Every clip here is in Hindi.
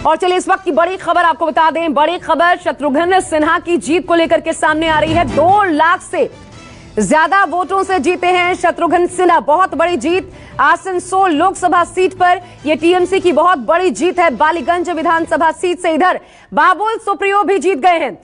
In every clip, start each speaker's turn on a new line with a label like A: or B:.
A: और चलिए इस वक्त की बड़ी खबर आपको बता दें। बड़ी खबर शत्रुघ्न सिन्हा की जीत को लेकर के सामने आ रही है। 2 लाख से ज्यादा वोटों से जीते हैं शत्रुघ्न सिन्हा। बहुत बड़ी जीत आसनसोल लोकसभा सीट पर। यह टीएमसी की बहुत बड़ी जीत है। बालीगंज विधानसभा सीट से इधर बाबुल सुप्रियो भी जीत गए हैं।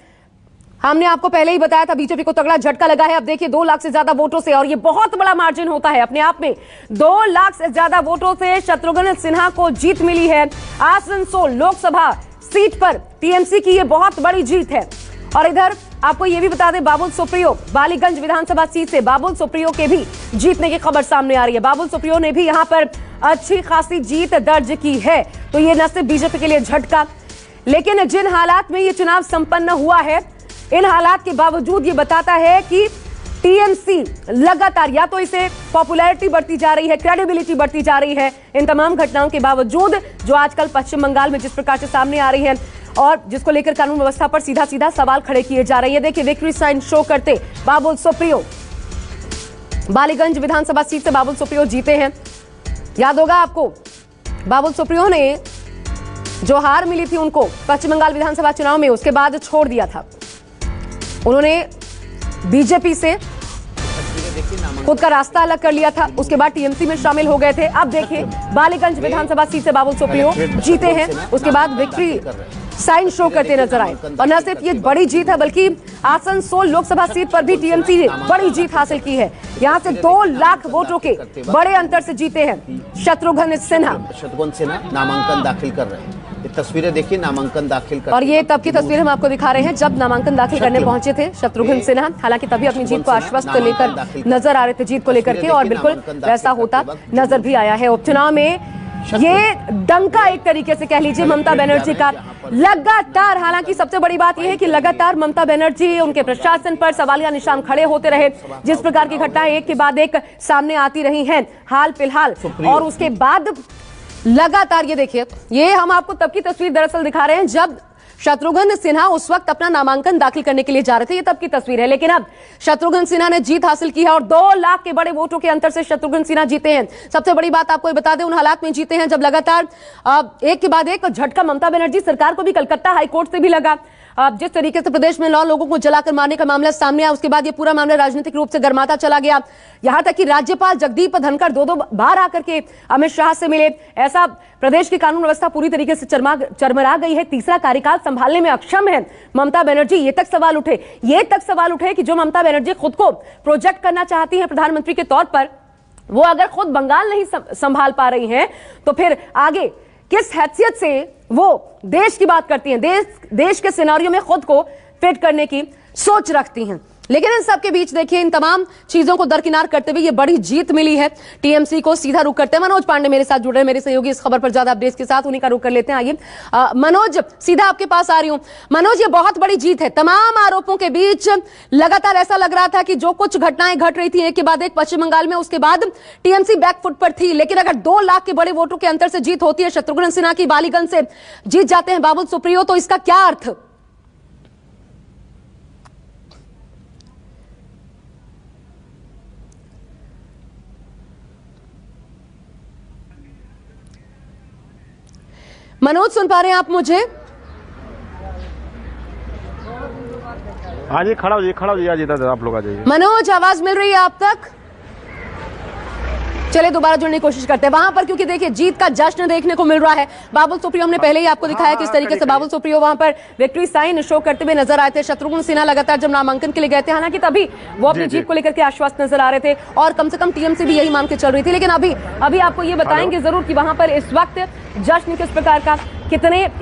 A: हमने आपको पहले ही बताया था बीजेपी को तगड़ा झटका लगा है। अब देखिए 2 लाख से ज्यादा वोटों से, और ये बहुत बड़ा मार्जिन होता है अपने आप में। 2 लाख से ज्यादा वोटों से शत्रुघ्न सिन्हा को जीत मिली है आसनसोल लोकसभा सीट पर। टीएमसी की ये बहुत बड़ी जीत है। और इधर आपको ये भी बता दें, बाबुल सुप्रियो बालीगंज विधानसभा सीट से बाबुल सुप्रियो के भी जीतने की खबर सामने आ रही है। बाबुल सुप्रियो ने भी यहां पर अच्छी खासी जीत दर्ज की है। तो ये न सिर्फ बीजेपी के लिए झटका, लेकिन जिन हालात में ये चुनाव संपन्न हुआ है, इन हालात के बावजूद ये बताता है कि टीएमसी लगातार या तो इसे पॉपुलैरिटी बढ़ती जा रही है, क्रेडिबिलिटी बढ़ती जा रही है। इन तमाम घटनाओं के बावजूद जो आजकल पश्चिम बंगाल में जिस प्रकार से सामने आ रही है और जिसको लेकर कानून व्यवस्था पर सीधा सीधा सवाल खड़े किए जा रहे हैं। देखिए विक्ट्री साइन शो करते बाबुल सुप्रियो बालीगंज विधानसभा सीट से बाबुल सुप्रियो जीते हैं। याद होगा आपको, बाबुल सुप्रियो ने जो हार मिली थी उनको पश्चिम बंगाल विधानसभा चुनाव में, उसके बाद छोड़ दिया था। उन्होंने बीजेपी से खुद का रास्ता अलग कर लिया था, उसके बाद टीएमसी में शामिल हो गए थे। अब देखिए बालीगंज विधानसभा सीट से बाबुल सुप्रियो जीते हैं, उसके बाद विक्ट्री साइन शो करते नजर आए। और न सिर्फ ये बड़ी जीत है, बल्कि आसनसोल लोकसभा सीट पर भी टीएमसी ने बड़ी जीत हासिल की है। यहां से 2 लाख वोटों के बड़े अंतर से जीते हैं शत्रुघ्न सिन्हा।
B: नामांकन दाखिल कर रहे हैं। ये तस्वीरें देखिए, नामांकन दाखिल कर।
A: और ये तब की तस्वीर हम आपको दिखा रहे हैं जब नामांकन दाखिल करने पहुंचे थे शत्रुघ्न सिन्हा। हालांकि तभी अपनी जीत को आश्वस्त लेकर नजर आ रहे थे, जीत को लेकर के, और बिल्कुल वैसा होता नजर भी आया है। उपचुनाव में ये डंका एक तरीके से कह लीजिए ममता बनर्जी का लगातार। हालांकि सबसे बड़ी बात यह है कि लगातार ममता बनर्जी उनके प्रशासन पर सवालिया निशान खड़े होते रहे। जिस प्रकार की घटनाएं एक के बाद एक सामने आती रही हैं हाल फिलहाल, और उसके बाद लगातार ये देखिए, ये हम आपको तब की तस्वीर दरअसल दिखा रहे हैं जब शत्रुघ्न सिन्हा उस वक्त अपना नामांकन दाखिल करने के लिए जा रहे थे। ये तब की तस्वीर है, लेकिन अब शत्रुघ्न सिन्हा ने जीत हासिल की है और 2 लाख के बड़े वोटों के अंतर से शत्रुघ्न सिन्हा जीते हैं। सबसे बड़ी बात आपको ये बता दें, उन हालात में जीते हैं जब लगातार एक के बाद एक झटका ममता बनर्जी सरकार को भी कलकत्ता हाईकोर्ट से भी लगा। जिस तरीके से प्रदेश में 9 लोगों को जलाकर मारने का मामला सामने आया, उसके बाद ये पूरा मामला राजनीतिक रूप से गर्माता चला गया। यहां तक कि राज्यपाल जगदीप धनखड़ 2 बार आकर के अमित शाह से मिले। ऐसा प्रदेश की कानून व्यवस्था पूरी तरीके से चरमरा गई है। तीसरा कार्यकाल संभालने में अक्षम है ममता बनर्जी। ये तक सवाल उठे कि जो ममता बनर्जी खुद को प्रोजेक्ट करना चाहती है प्रधानमंत्री के तौर पर, वो अगर खुद बंगाल नहीं संभाल पा रही हैं, तो फिर आगे किस हैसियत से वो देश की बात करती हैं, देश के सिनेरियो में खुद को फिट करने की सोच रखती हैं। लेकिन इन सब के बीच देखिए, इन तमाम चीजों को दरकिनार करते हुए ये बड़ी जीत मिली है टीएमसी को। सीधा रुख करते हैं, मनोज पांडे मेरे साथ जुड़ रहे हैं, मेरे सहयोगी इस खबर पर ज्यादा अपडेट्स के साथ, उन्हीं का रुख कर लेते हैं। आइए मनोज, सीधा आपके पास आ रही हूं। मनोज, ये बहुत बड़ी जीत है। तमाम आरोपों के बीच लगातार ऐसा लग रहा था कि जो कुछ घटनाएं घट रही थी एक के बाद एक पश्चिम बंगाल में, उसके बाद टीएमसी बैकफुट पर थी। लेकिन अगर 2 लाख के बड़े वोटों के अंतर से जीत होती है, शत्रुघ्न सिन्हा की बालीगंज से जीत जाते हैं बाबुल सुप्रियो, तो इसका क्या अर्थ? मनोज, सुन पा रहे हैं आप मुझे?
C: हाँ जी, खड़ा हो जाइए, इधर आप लोग आ जाइए।
A: मनोज, आवाज मिल रही है आप तक? चलिए दोबारा जुड़ने की कोशिश करते हैं वहां पर, क्योंकि देखिए जीत का जश्न देखने को मिल रहा है। बाबुल सुप्रियो हमने पहले ही आपको दिखाया किस तरीके से बाबुल सुप्रियो वहां पर विक्ट्री साइन शो करते हुए नजर आए थे। शत्रुघ्न सिन्हा लगातार जब नामांकन के लिए गए थे, हालांकि तभी वो अपनी जीत को लेकर के आश्वस्त नजर आ रहे थे, और कम से कम टीएमसी भी यही मान के चल रही थी। लेकिन अभी आपको ये बताएंगे जरूर कि वहां पर इस वक्त जश्न किस प्रकार का,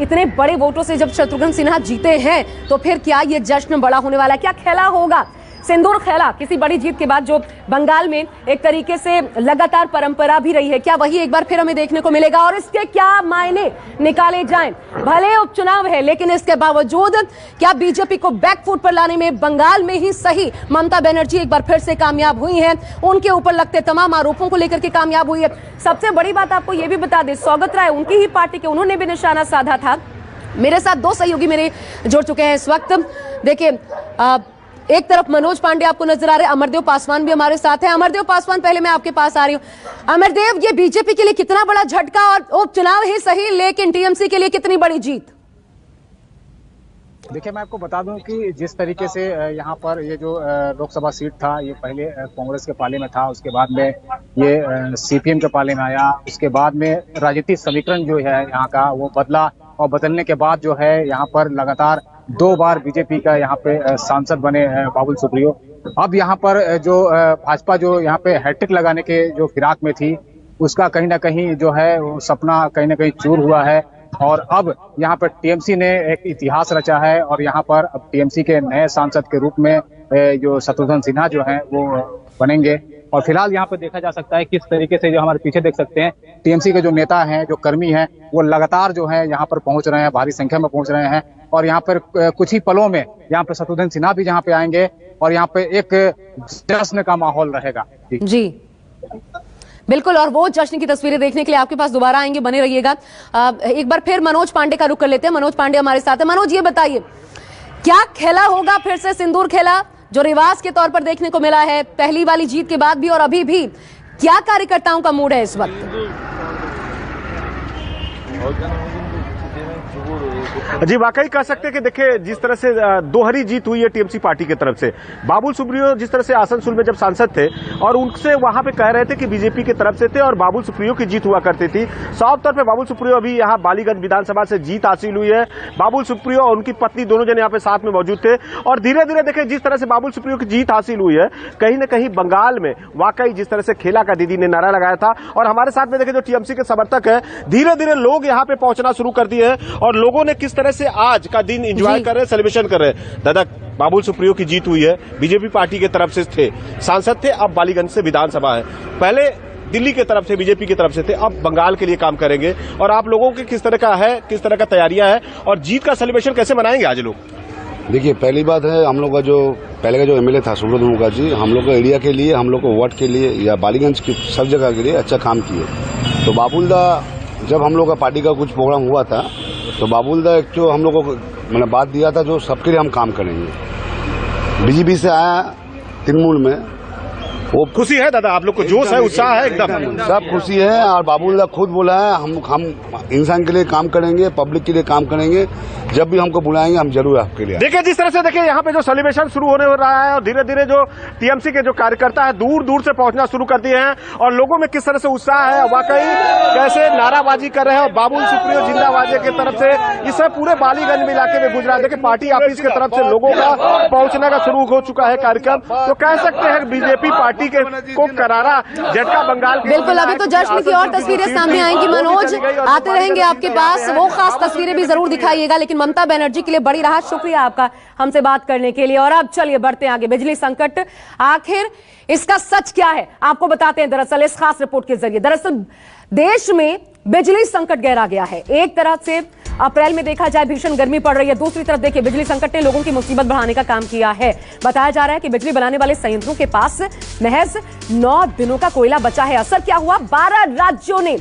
A: इतने बड़े वोटों से जब शत्रुघ्न सिन्हा जीते हैं, तो फिर क्या ये जश्न बड़ा होने वाला है? क्या खेला होगा? सिंदूर खेला किसी बड़ी जीत के बाद जो बंगाल में एक तरीके से लगातार परंपरा भी रही है, क्या वही एक बार फिर हमें देखने को मिलेगा? और इसके क्या मायने निकाले जाएं? भले उपचुनाव है, लेकिन इसके बावजूद क्या बीजेपी को बैकफुट पर लाने में बंगाल में ही सही ममता बनर्जी एक बार फिर से कामयाब हुई हैं? उनके ऊपर लगते तमाम आरोपों को लेकर के कामयाब हुई है। सबसे बड़ी बात आपको यह भी बता दें, सौगत राय उनकी ही पार्टी के, उन्होंने भी निशाना साधा था। मेरे साथ 2 सहयोगी मेरे जुड़ चुके हैं इस वक्त। देखिए एक तरफ मनोज पांडे आपको नजर आ रहे हैं, अमरदेव पासवान भी हमारे साथ हैं। अमरदेव पासवान, पहले मैं आपके पास आ रही हूं। अमरदेव, ये बीजेपी के लिए कितना बड़ा झटका, और उपचुनाव ही सही लेकिन टीएमसी के लिए कितनी बड़ी जीत?
D: देखिए, मैं आपको बता दूं कि जिस तरीके से यहाँ पर ये जो लोकसभा सीट था, ये पहले कांग्रेस के पाले में था, उसके बाद में ये सीपीएम के पाले में आया, उसके बाद में राजनीतिक समीकरण जो है यहाँ का वो बदला, और बदलने के बाद जो है यहाँ पर लगातार 2 बार बीजेपी का यहाँ पे सांसद बने बाबुल सुप्रियो। अब यहाँ पर जो भाजपा जो यहाँ पे हैट्रिक लगाने के जो फिराक में थी, उसका कहीं ना कहीं जो है वो सपना कहीं ना कहीं चूर हुआ है, और अब यहाँ पर टीएमसी ने एक इतिहास रचा है, और यहाँ पर अब टीएमसी के नए सांसद के रूप में जो शत्रुघ्न सिन्हा जो हैं वो बनेंगे। और फिलहाल यहाँ पर देखा जा सकता है किस तरीके से, जो हमारे पीछे देख सकते हैं, टीएमसी के जो नेता हैं, जो कर्मी हैं, वो लगातार जो है यहाँ पर पहुंच रहे हैं, भारी संख्या में पहुंच रहे हैं, और यहाँ पर कुछ ही पलों में यहाँ पर शत्रुघ्न सिन्हा भी यहाँ पे आएंगे, और यहाँ पे एक जश्न का माहौल रहेगा।
A: जी बिल्कुल, और वो जश्न की तस्वीरें देखने के लिए आपके पास दोबारा आएंगे, बने रहिएगा। एक बार फिर मनोज पांडे का रुख कर लेते हैं। मनोज पांडे हमारे साथ है। मनोज, ये बताइए, क्या खेला होगा फिर से सिंदूर खेला जो रिवाज के तौर पर देखने को मिला है पहली वाली जीत के बाद भी, और अभी भी क्या कार्यकर्ताओं का मूड है इस वक्त?
C: जी वाकई कह सकते हैं कि देखिए, जिस तरह से दोहरी जीत हुई है टीएमसी पार्टी की तरफ से। बाबुल सुप्रियो जिस तरह से आसनसोल में जब सांसद थे और उनसे वहां पे कह रहे थे कि बीजेपी की तरफ से थे और बाबुल सुप्रियो की जीत हुआ करती थी, साफ तौर पे बाबुल सुप्रियो अभी यहाँ बालीगंज विधानसभा से जीत हासिल हुई है। बाबुल सुप्रियो और उनकी पत्नी दोनों जन यहाँ पे साथ में मौजूद थे, और धीरे धीरे देखिए जिस तरह से बाबुल सुप्रियो की जीत हासिल हुई है, कहीं ना कहीं बंगाल में वाकई जिस तरह से खेला का दीदी ने नारा लगाया था, और हमारे साथ में देखिए जो टीएमसी के समर्थक है, धीरे धीरे लोग यहाँ पे पहुंचना शुरू कर दिए हैं, और लोगों ने किस तरह से आज का दिन एंजॉय कर रहे हैं, सेलिब्रेशन कर रहे हैं। दादा, बाबुल सुप्रियो की जीत हुई है, बीजेपी पार्टी की तरफ से थे, सांसद थे, अब बालीगंज से विधानसभा है, पहले दिल्ली की तरफ से बीजेपी की तरफ से थे, अब बंगाल के लिए काम करेंगे। और आप लोगों की किस तरह का है, किस तरह का तैयारियां है, और जीत का सेलिब्रेशन कैसे मनाएंगे आज लोग?
E: देखिए, पहली बात है, हम लोग का जो पहले का जो एमएलए था सुब्रत मुखर्जी, हम लोग का एरिया के लिए, हम लोग को वार्ड के लिए या बालीगंज की सब जगह के लिए अच्छा काम किए। तो बाबुल दा, जब हम लोग का पार्टी का कुछ प्रोग्राम हुआ था, तो बाबुल दा एक जो हम लोग को मैंने बात दिया था, जो सबके लिए हम काम करेंगे। बीजेपी से आया तृणमूल में, वो
C: खुशी है दादा, आप लोग को जोश है, उत्साह है, एकदम
E: सब खुशी है। और बाबुल दा खुद बोला है, हम इंसान के लिए काम करेंगे, पब्लिक के लिए काम करेंगे, जब भी हमको बुलाएंगे हम जरूर आपके लिए।
C: देखिए जिस तरह से देखिए यहाँ पे जो सेलिब्रेशन शुरू होने हो रहा है, और धीरे धीरे जो टीएमसी के जो कार्यकर्ता है दूर दूर से पहुंचना शुरू कर दिए हैं, और लोगों में किस तरह से उत्साह है, वाकई कैसे नाराबाजी कर रहे हैं, और बाबुल सुप्रियो जिंदाबाद की तरफ से इसे पूरे बालीगंज इलाके में गुजरा। देखिए पार्टी ऑफिस की तरफ से लोगों का पहुंचने का शुरू हो चुका है कार्यक्रम, तो कह सकते हैं बीजेपी पार्टी को करारा झटका बंगाल।
A: बिल्कुल, अभी तो जश्न की और तस्वीरें सामने आएंगी। मनोज, आते रहेंगे आपके पास, वो खास तस्वीरें भी जरूर दिखाइएगा, लेकिन ममता बनर्जी के लिए बड़ी राहत, शुक्रिया आपका हमसे बात करने के लिए। और अब चलिए बढ़ते हैं आगे। बिजली संकट, आखिर इसका सच क्या है आपको बताते हैं दरअसल इस खास रिपोर्ट के जरिए। दरअसल देश में बिजली संकट गहरा गया है। एक तरह से अप्रैल में देखा जाए भीषण गर्मी पड़ रही है, दूसरी तरफ देखिए बिजली संकट ने लोगों की मुसीबत बढ़ाने का काम किया है। बताया जा रहा है कि बिजली बनाने वाले संयंत्रों के पास महज 9 दिनों का कोयला बचा है। असर क्या हुआ? 12 राज्यों ने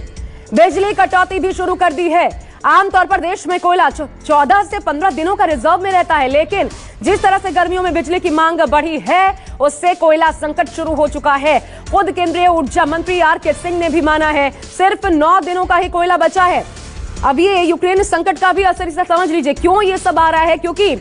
A: बिजली कटौती भी शुरू कर दी है। आमतौर पर देश में कोयला 14 से 15 दिनों का रिजर्व में रहता है, लेकिन जिस तरह से गर्मियों में बिजली की मांग बढ़ी है, उससे कोयला संकट शुरू हो चुका है। खुद केंद्रीय ऊर्जा मंत्री आर.के. सिंह ने भी माना है सिर्फ 9 दिनों का ही कोयला बचा है। अब ये यूक्रेन संकट का भी असर इसे समझ लीजिए क्यों ये सब आ रहा है, क्योंकि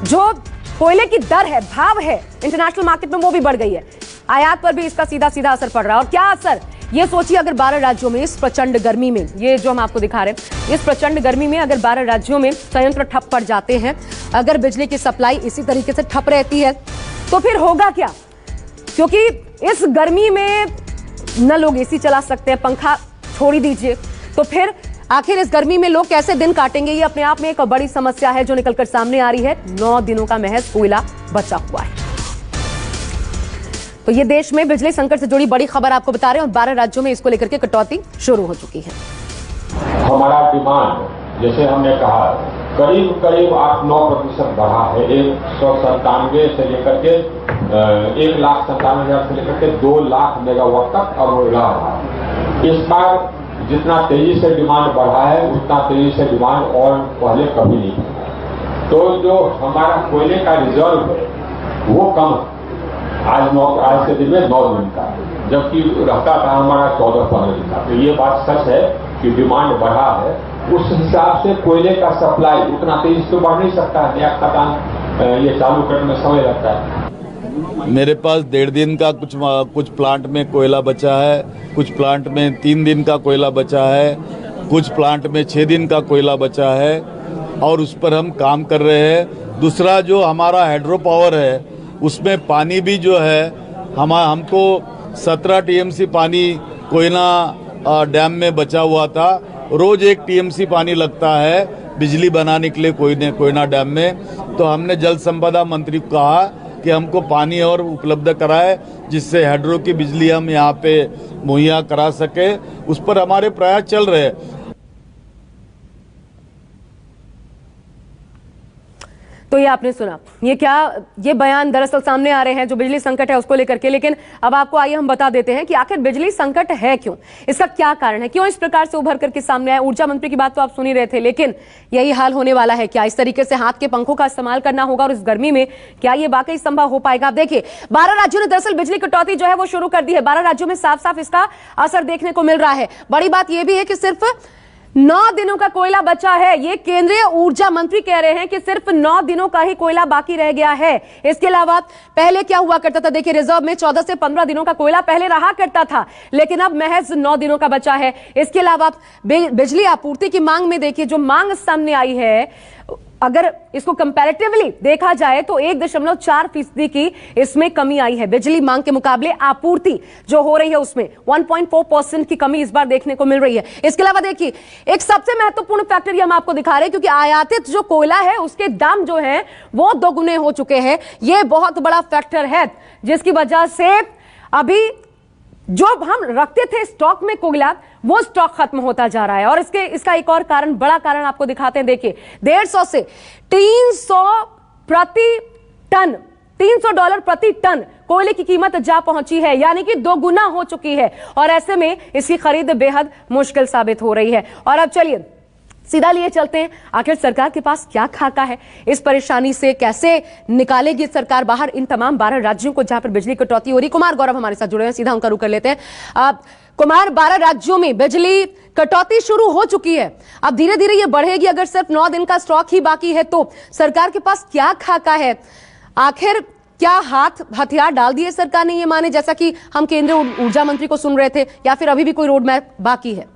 A: जो कोयले की दर है, भाव है इंटरनेशनल मार्केट में, वो भी बढ़ गई है। आयात पर भी इसका सीधा सीधा असर पड़ रहा है। और क्या असर, ये सोचिए, अगर 12 राज्यों में इस प्रचंड गर्मी में, ये जो हम आपको दिखा रहे हैं, इस प्रचंड गर्मी में अगर 12 राज्यों में संयंत्र ठप पड़ जाते हैं, अगर बिजली की सप्लाई इसी तरीके से ठप रहती है, तो फिर होगा क्या? क्योंकि इस गर्मी में न लोग एसी चला सकते हैं, पंखा छोड़ ही दीजिए, तो फिर आखिर इस गर्मी में लोग कैसे दिन काटेंगे? ये अपने आप में एक बड़ी समस्या है जो निकलकर सामने आ रही है। 9 दिनों का महज कोयला बचा हुआ है। तो ये देश में बिजली संकट से जुड़ी बड़ी खबर आपको बता रहे हैं, और 12 राज्यों में इसको लेकर के कटौती शुरू हो चुकी है।
F: हमारा डिमांड, जैसे हमने कहा, करीब करीब 8-9% बढ़ा है। 197 से लेकर के 1,97,000 से लेकर के 2 लाख मेगावाट तक अब बढ़ा है। इस बार जितना तेजी से डिमांड बढ़ा है, उतना तेजी से डिमांड और पहले कभी नहीं था। तो जो हमारा कोयले का रिजर्व है, वो कम है। आज के दिन में 9 दिन का, जबकि रहता था हमारा 14-15 दिन का। तो ये बात सच है कि डिमांड बढ़ा है, उस हिसाब से कोयले का सप्लाई उतना तेजी से बढ़ नहीं सकता। नया खदान ये चालू करने में समय लगता है।
G: मेरे पास 1.5 दिन का कुछ प्लांट में कोयला बचा है, कुछ प्लांट में 3 दिन का कोयला बचा है, कुछ प्लांट में 6 दिन का कोयला बचा है और उस पर हम काम कर रहे हैं। दूसरा जो हमारा हाइड्रो पावर है उसमें पानी भी जो है हमको 17 टीएमसी पानी कोयना डैम में बचा हुआ था। रोज 1 टीएमसी पानी लगता है बिजली बनाने के लिए कोयना डैम में। तो हमने जल संपदा मंत्री को कहा कि हमको पानी और उपलब्ध कराए जिससे हाइड्रो की बिजली हम यहाँ पे मुहैया करा सके। उस पर हमारे प्रयास चल रहे हैं।
A: तो ये आपने सुना, ये बयान दरअसल सामने आ रहे हैं जो बिजली संकट है उसको लेकर के। लेकिन अब आपको आइए हम बता देते हैं कि आखिर बिजली संकट है क्यों, इसका क्या कारण है, क्यों इस प्रकार से उभर करके सामने आया। ऊर्जा मंत्री की बात तो आप सुन ही रहे थे, लेकिन यही हाल होने वाला है क्या? इस तरीके से हाथ के पंखों का इस्तेमाल करना होगा और इस गर्मी में क्या ये वाकई संभव हो पाएगा? आप देखिए 12 राज्यों ने दरअसल बिजली कटौती जो है वो शुरू कर दी है। 12 राज्यों में साफ साफ इसका असर देखने को मिल रहा है। बड़ी बात यह भी है कि सिर्फ 9 दिनों का कोयला बचा है। ये केंद्रीय ऊर्जा मंत्री कह रहे हैं कि सिर्फ 9 दिनों का ही कोयला बाकी रह गया है। इसके अलावा पहले क्या हुआ करता था, देखिए रिजर्व में 14 से 15 दिनों का कोयला पहले रहा करता था, लेकिन अब महज 9 दिनों का बचा है। इसके अलावा बिजली आपूर्ति की मांग में देखिए जो मांग सामने आई है, अगर इसको कंपैरेटिवली देखा जाए तो 1.4% की इसमें कमी आई है। बिजली मांग के मुकाबले आपूर्ति जो हो रही है उसमें 1.4% की कमी इस बार देखने को मिल रही है। इसके अलावा देखिए एक सबसे महत्वपूर्ण फैक्टर हम आपको दिखा रहे हैं, क्योंकि आयातित जो कोयला है उसके दाम जो है वो दोगुने हो चुके हैं। यह बहुत बड़ा फैक्टर है जिसकी वजह से अभी जो हम रखते थे स्टॉक में कोयला वो स्टॉक खत्म होता जा रहा है। और इसका एक और कारण, बड़ा कारण आपको दिखाते हैं। देखिए 150 से 300 प्रति टन, $300 प्रति टन कोयले की कीमत जा पहुंची है, यानी कि 2 गुना हो चुकी है। और ऐसे में इसकी खरीद बेहद मुश्किल साबित हो रही है। और अब चलिए सीधा लिए चलते हैं, आखिर सरकार के पास क्या खाका है, इस परेशानी से कैसे निकालेगी सरकार बाहर इन तमाम 12 राज्यों को जहां पर बिजली कटौती हो रही। कुमार गौरव हमारे साथ जुड़े हैं, सीधा उनका रुख कर लेते हैं। कुमार, 12 राज्यों में बिजली कटौती शुरू हो चुकी है, अब धीरे धीरे ये बढ़ेगी। अगर सिर्फ 9 दिन का स्टॉक ही बाकी है तो सरकार के पास क्या खाका है? आखिर क्या हथियार डाल दिए सरकार ने ये माने, जैसा कि हम केंद्रीय ऊर्जा मंत्री को सुन रहे थे, या फिर अभी भी कोई रोड मैप बाकी है?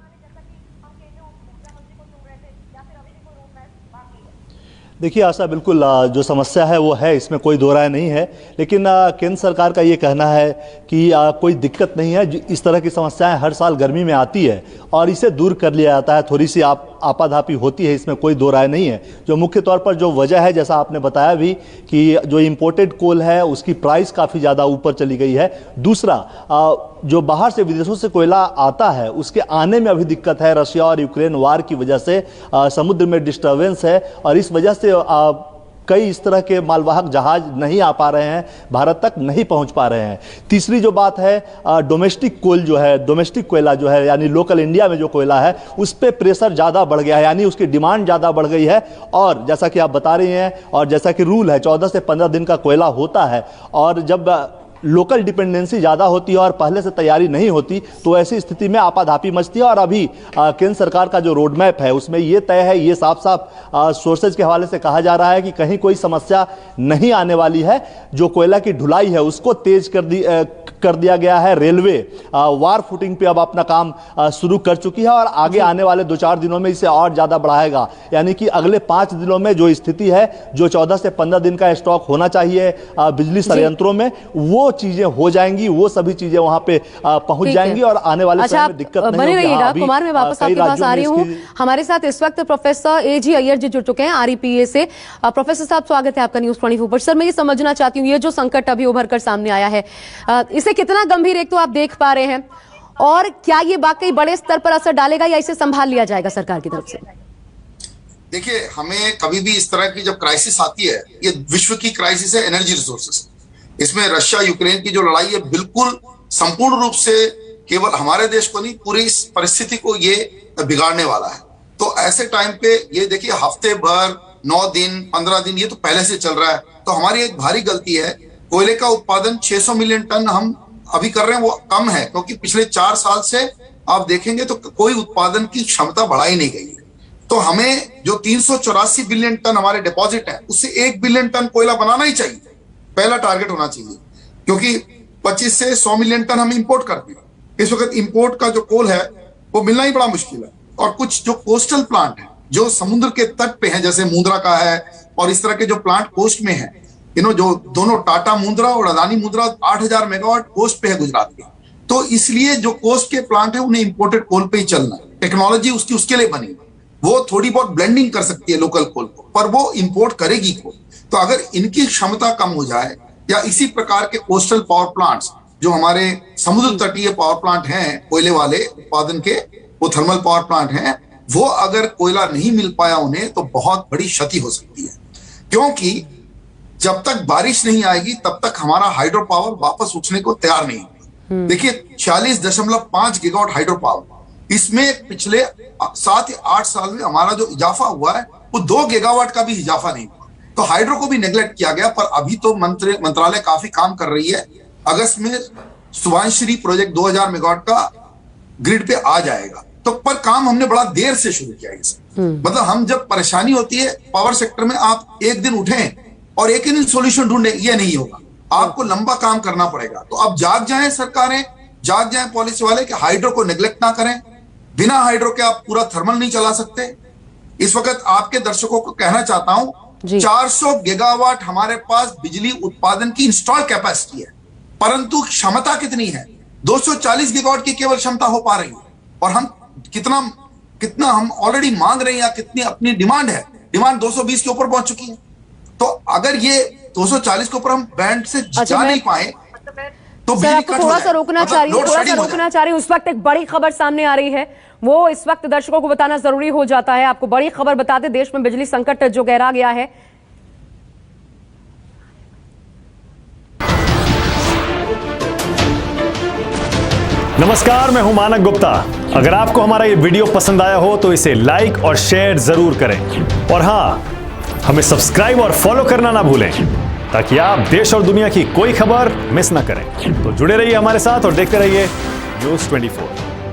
H: देखिए आशा, बिल्कुल जो समस्या है वो है, इसमें कोई दो राय नहीं है। लेकिन केंद्र सरकार का ये कहना है कि कोई दिक्कत नहीं है, इस तरह की समस्याएं हर साल गर्मी में आती है और इसे दूर कर लिया जाता है। थोड़ी सी आपाधापी होती है, इसमें कोई दो राय नहीं है। जो मुख्य तौर पर जो वजह है, जैसा आपने बताया भी कि जो इम्पोर्टेड कोल है उसकी प्राइस काफ़ी ज़्यादा ऊपर चली गई है। दूसरा, जो बाहर से विदेशों से कोयला आता है उसके आने में अभी दिक्कत है। रशिया और यूक्रेन वार की वजह से समुद्र में डिस्टर्बेंस है और इस वजह से कई इस तरह के मालवाहक जहाज नहीं आ पा रहे हैं, भारत तक नहीं पहुंच पा रहे हैं। तीसरी जो बात है, डोमेस्टिक कोल जो है, डोमेस्टिक कोयला जो है, यानी लोकल इंडिया में जो कोयला है उस पर प्रेशर ज़्यादा बढ़ गया है, यानी उसकी डिमांड ज़्यादा बढ़ गई है। और जैसा कि आप बता रही हैं और जैसा कि रूल है 14 से 15 दिन का कोयला होता है, और जब लोकल डिपेंडेंसी ज़्यादा होती है और पहले से तैयारी नहीं होती तो ऐसी स्थिति में आपाधापी मचती है। और अभी केंद्र सरकार का जो रोड मैप है उसमें ये तय है, ये साफ साफ सोर्सेज के हवाले से कहा जा रहा है कि कहीं कोई समस्या नहीं आने वाली है। जो कोयला की ढुलाई है उसको तेज कर दिया गया है। रेलवे वार फुटिंग पे अब अपना काम शुरू कर चुकी है और आगे आने वाले 2-4 दिनों में इसे और ज़्यादा बढ़ाएगा। यानी कि अगले 5 दिनों में जो स्थिति है, जो 14 से 15 दिन का स्टॉक होना चाहिए बिजली संयंत्रों में, वो चीजें हो जाएंगी, वो सभी चीजें वहां पे पहुंच जाएंगी और आने वाले समय में दिक्कत नहीं होगी।
A: रहिएगा कुमार, मैं वापस आपके पास आ रही हूँ। हमारे साथ इस वक्त प्रोफेसर AG अय्यर जी जुड़ चुके हैं REPA से। प्रोफेसर साहब, स्वागत है आपका न्यूज़ 24 पर। सर, मैं ये समझना चाहती हूँ, ये जो संकट अभी उभर कर सामने आया है, इसे कितना गंभीर एक तो आप देख पा रहे हैं, और क्या ये वाकई बड़े स्तर पर असर डालेगा या इसे संभाल लिया जाएगा सरकार की तरफ से?
I: देखिए, हमें कभी भी इस तरह की जब क्राइसिस आती है, ये विश्व की क्राइसिस है एनर्जी रिसोर्सेस। इसमें रशिया यूक्रेन की जो लड़ाई है बिल्कुल संपूर्ण रूप से केवल हमारे देश को नहीं, पूरी इस परिस्थिति को ये बिगाड़ने वाला है। तो ऐसे टाइम पे ये देखिए, हफ्ते भर 9 दिन 15 दिन ये तो पहले से चल रहा है। तो हमारी एक भारी गलती है। कोयले का उत्पादन 600 मिलियन टन हम अभी कर रहे हैं, वो कम है, क्योंकि पिछले 4 साल से आप देखेंगे तो कोई उत्पादन की क्षमता बढ़ाई नहीं गई है। तो हमें जो 384 बिलियन टन हमारे डिपॉजिट है, उससे 1 बिलियन टन कोयला बनाना ही चाहिए, पहला टारगेट होना चाहिए। क्योंकि 25 से 100 मिलियन टन हम इंपोर्ट करते हैं। इस वक्त इंपोर्ट का जो कोल है वो मिलना ही बड़ा मुश्किल है। और कुछ जो कोस्टल प्लांट है जो समुद्र के तट पे है, जैसे मुंद्रा का है और इस तरह के जो प्लांट कोस्ट में है, जो दोनों टाटा मुंद्रा और अदानी मुंद्रा 8000 मेगावाट कोस्ट पे है गुजरात के। तो इसलिए जो कोस्ट के प्लांट है उन्हें इंपोर्टेड कोल पे ही चलना है। टेक्नोलॉजी उसकी उसके लिए बनी, वो थोड़ी बहुत ब्लेंडिंग कर सकती है लोकल कोल को, पर वो इंपोर्ट करेगी कोल। तो अगर इनकी क्षमता कम हो जाए या इसी प्रकार के कोस्टल पावर प्लांट्स जो हमारे समुद्र तटीय पावर प्लांट हैं कोयले वाले उत्पादन के, वो थर्मल पावर प्लांट हैं, वो अगर कोयला नहीं मिल पाया उन्हें तो बहुत बड़ी क्षति हो सकती है। क्योंकि जब तक बारिश नहीं आएगी तब तक हमारा हाइड्रो पावर वापस उठने को तैयार नहीं होगा। देखिए 46.5 गीगावाट हाइड्रो पावर, इसमें पिछले 7 या 8 साल में हमारा जो इजाफा हुआ है वो 2 गीगावाट का भी इजाफा नहीं हुआ। तो हाइड्रो को भी नेग्लेक्ट किया गया। पर अभी तो मंत्रालय काफी काम कर रही है। अगस्त में सुभानश्री प्रोजेक्ट 2000 मेगावाट का ग्रिड पे आ जाएगा। तो पर काम हमने बड़ा देर से शुरू किया है। मतलब हम जब परेशानी होती है पावर सेक्टर में, आप एक दिन उठें और एक ही दिन सॉल्यूशन ढूंढे, ये नहीं होगा, आपको लंबा काम करना पड़ेगा। तो अब जाग जाएं सरकारें, जाग जाएं पॉलिसी वाले कि हाइड्रो को नेग्लेक्ट ना करें। बिना हाइड्रो के आप पूरा थर्मल नहीं चला सकते। इस वक्त आपके दर्शकों को कहना चाहता हूं 400 गीगावाट हमारे पास बिजली उत्पादन की इंस्टॉल कैपेसिटी है, परंतु क्षमता कितनी है? 240 गीगावाट की केवल क्षमता हो पा रही है। और हम कितना हम ऑलरेडी मांग रहे हैं या कितनी अपनी डिमांड है, डिमांड 220 के ऊपर पहुंच चुकी है। तो अगर ये 240 के ऊपर हम बैंड से जा नहीं पाए तो
A: सर, आपको थोड़ा सा रोकना चाह रही हूँ। उस वक्त एक बड़ी खबर सामने आ रही है, वो इस वक्त दर्शकों को बताना जरूरी हो जाता है। आपको बड़ी खबर बता दें, देश में बिजली संकट जो गहरा गया है।
J: नमस्कार, मैं हूं मानक गुप्ता। अगर आपको हमारा ये वीडियो पसंद आया हो तो इसे लाइक और शेयर जरूर करें। और हां, हमें सब्सक्राइब और फॉलो करना ना भूलें ताकि आप देश और दुनिया की कोई खबर मिस ना करें। तो जुड़े रहिए हमारे साथ और देखते रहिए न्यूज़ 24।